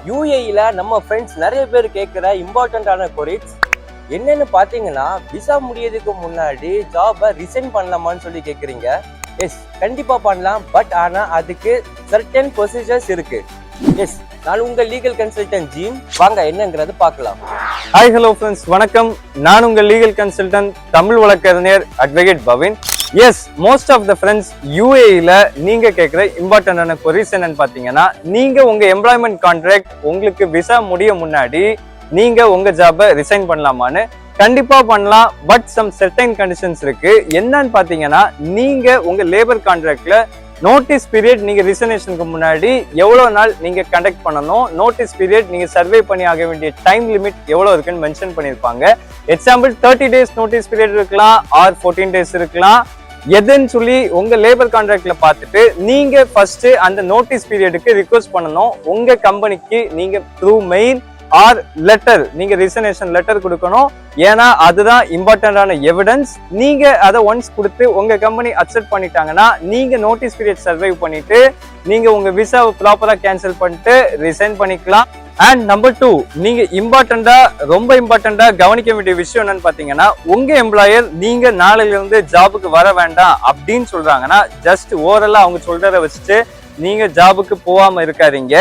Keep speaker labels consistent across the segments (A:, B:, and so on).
A: யூஏஇல நம்ம ஃப்ரெண்ட்ஸ் நிறைய பேர் கேட்குற இம்பார்ட்டண்ட்டான கொரிஸ் என்னன்னு பார்த்தீங்கன்னா, விசா முடியறதுக்கு முன்னாடி ஜாபை ரிசைன் பண்ணலாமான்னு சொல்லி கேட்குறீங்க. எஸ், கண்டிப்பாக பண்ணலாம். பட் ஆனால் அதுக்கு சர்டன் ப்ரொசீஜர்ஸ் இருக்கு. எஸ், நான் உங்கள் லீகல் கன்சல்டன்ட் ஜீன். வாங்க என்னங்கிறது பார்க்கலாம்.
B: ஹாய் ஹலோ ஃப்ரெண்ட்ஸ், வணக்கம். நான் உங்கள் லீகல் கன்சல்டன்ட் தமிழ் வழக்கறிஞர் advocate Pavin. Yes, most of the friends யூஏஇல நீங்க கேட்குற இம்பார்ட்டன்டான கொரிஸ் என்னன்னு பார்த்தீங்கன்னா, நீங்க உங்க எம்ப்ளாய்மெண்ட் கான்ட்ராக்ட் உங்களுக்கு விசா முடிய முன்னாடி நீங்க உங்க ஜாபை ரிசைன் பண்ணலாமான்னு. கண்டிப்பா பண்ணலாம். பட் சம் சர்டைன் கண்டிஷன்ஸ் இருக்கு. என்னன்னு பாத்தீங்கன்னா, நீங்க உங்க லேபர் கான்ட்ராக்ட்ல நோட்டீஸ் பீரியட் நீங்க ரிசர்வேஷனுக்கு முன்னாடி எவ்வளவு நாள் நீங்க கண்டக்ட் பண்ணணும், நோட்டீஸ் பீரியட் நீங்க சர்வே பண்ணி ஆக வேண்டிய டைம் லிமிட் எவ்வளவு இருக்குன்னு மென்ஷன் பண்ணிருப்பாங்க. எக்ஸாம்பிள் 30 days நோட்டீஸ் பீரியட் இருக்கலாம், ஆர் 14 days இருக்கலாம். எதுன்னு சொல்லி உங்க லேபர் கான்ட்ராக்ட்ல பார்த்துட்டு நீங்க ஃபர்ஸ்ட் அந்த நோட்டீஸ் பீரியடுக்கு ரிக்வெஸ்ட் பண்ணணும். உங்க கம்பெனிக்கு நீங்க த்ரூ மெயில் ஆர் லெட்டர் நீங்க ரிசர்வேஷன் லெட்டர் கொடுக்கணும். ஏன்னா அதுதான் இம்பார்ட்டன்டான எவிடன்ஸ். நீங்க அதை ஒன்ஸ் கொடுத்து உங்க கம்பெனி அக்செப்ட் பண்ணிட்டாங்கன்னா நீங்க நோட்டீஸ் பீரியட் சர்வை பண்ணிட்டு நீங்க உங்க விசாவை ப்ராப்பரா கேன்சல் பண்ணிட்டு ரிசைன் பண்ணிக்கலாம். அண்ட் நம்பர் 2, நீங்க ரொம்ப இம்பார்ட்டண்டா கவனிக்க வேண்டிய விஷயம் என்னன்னு பாத்தீங்கன்னா, உங்க எம்ப்ளாயர் நீங்க நாளையில இருந்து ஜாபுக்கு வர வேண்டாம் அப்படின்னு சொல்றாங்கன்னா, ஜஸ்ட் ஓவரலா அவங்க சொல்றத வச்சுட்டு நீங்க ஜாபுக்கு போகாம இருக்காதீங்க.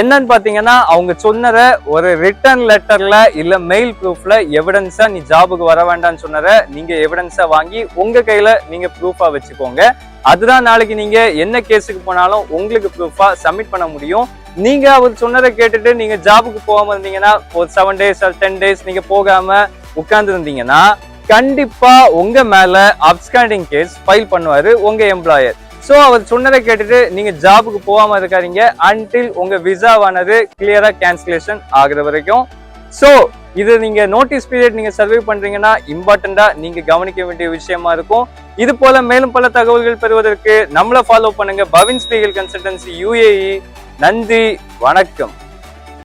B: என்னன்னு பாத்தீங்கன்னா, அவங்க சொன்னத ஒரு ரிட்டர்ன் லெட்டர்ல இல்ல மெயில் ப்ரூஃப்ல எவிடன்ஸா நீ ஜாபுக்கு வர வேண்டாம்னு சொன்னத நீங்க எவிடன்ஸா வாங்கி உங்க கையில நீங்க ப்ரூஃபா வச்சுக்கோங்க. அதுதான் நாளைக்கு நீங்க என்ன கேஸுக்கு போனாலும் உங்களுக்கு ப்ரூஃபா சப்மிட் பண்ண முடியும். நீங்க அவர் சொன்னதை கேட்டுட்டு நீங்க ஜாபுக்கு போகாம இருந்தீங்கன்னா, ஒரு 7 days or 10 days நீங்க போகாம உட்கார்ந்து இருந்தீங்கன்னா, கண்டிப்பா உங்க மேல அப்ஸ்காண்டிங் கேஸ் ஃபைல் பண்ணுவாரு உங்க எம்ப்ளாயர். சோ அவர் சொன்னதை கேட்டுட்டு நீங்க ஜாபுக்கு போகாம இருக்காதீங்க அன்டில் உங்க விசாவானது கிளியரா கேன்சலேஷன் ஆகுற வரைக்கும். சோ இது நீங்க நோட்டீஸ் பீரியட் நீங்க சர்வே பண்றீங்கன்னா இம்பார்ட்டண்டா நீங்க கவனிக்க வேண்டிய விஷயமா இருக்கும். இது போல மேலும் பல தகவல்கள் பெறுவதற்கு நம்மளை ஃபாலோ பண்ணுங்க, பவின்ஸ் லீகல் கன்சல்டன்சி யூஏஇ. நன்றி, வணக்கம்.